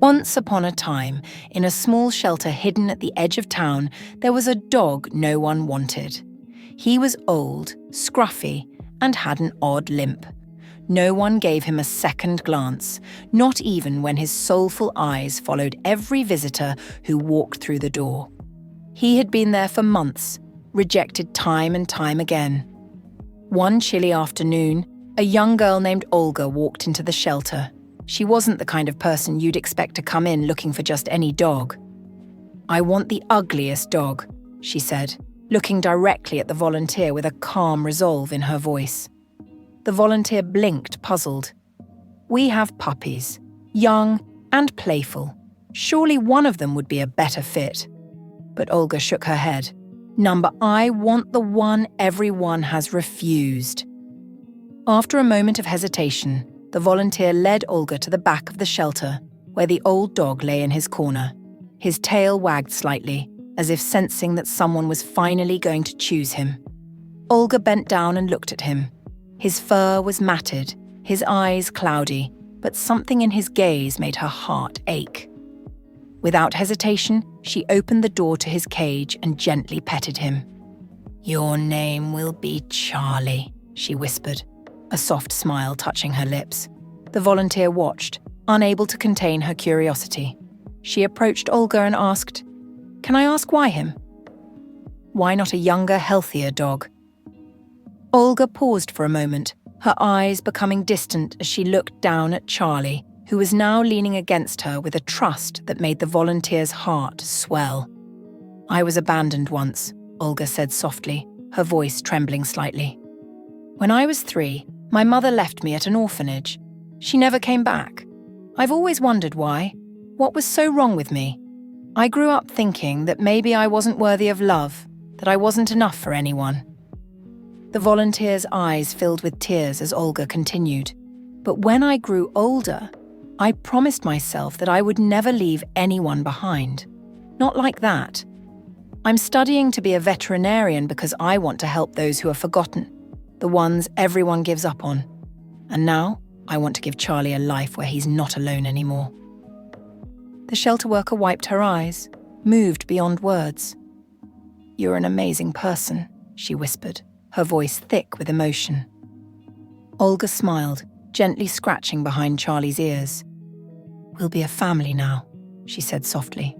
Once upon a time, in a small shelter hidden at the edge of town, there was a dog no one wanted. He was old, scruffy, and had an odd limp. No one gave him a second glance, not even when his soulful eyes followed every visitor who walked through the door. He had been there for months, rejected time and time again. One chilly afternoon, a young girl named Olga walked into the shelter. She wasn't the kind of person you'd expect to come in looking for just any dog. "I want the ugliest dog," she said, looking directly at the volunteer with a calm resolve in her voice. The volunteer blinked, puzzled. "We have puppies, young and playful. Surely one of them would be a better fit." But Olga shook her head. "Number, I want the one everyone has refused." After a moment of hesitation, the volunteer led Olga to the back of the shelter, where the old dog lay in his corner. His tail wagged slightly, as if sensing that someone was finally going to choose him. Olga bent down and looked at him. His fur was matted, his eyes cloudy, but something in his gaze made her heart ache. Without hesitation, she opened the door to his cage and gently petted him. "Your name will be Charlie," she whispered, a soft smile touching her lips. The volunteer watched, unable to contain her curiosity. She approached Olga and asked, "Can I ask why him? Why not a younger, healthier dog?" Olga paused for a moment, her eyes becoming distant as she looked down at Charlie, who was now leaning against her with a trust that made the volunteer's heart swell. "I was abandoned once," Olga said softly, her voice trembling slightly. "When I was 3, my mother left me at an orphanage. She never came back. I've always wondered why. What was so wrong with me? I grew up thinking that maybe I wasn't worthy of love, that I wasn't enough for anyone." The volunteer's eyes filled with tears as Olga continued. "But when I grew older, I promised myself that I would never leave anyone behind. Not like that. I'm studying to be a veterinarian because I want to help those who are forgotten, the ones everyone gives up on. And now, I want to give Charlie a life where he's not alone anymore." The shelter worker wiped her eyes, moved beyond words. "You're an amazing person," she whispered, her voice thick with emotion. Olga smiled, gently scratching behind Charlie's ears. "We'll be a family now," she said softly.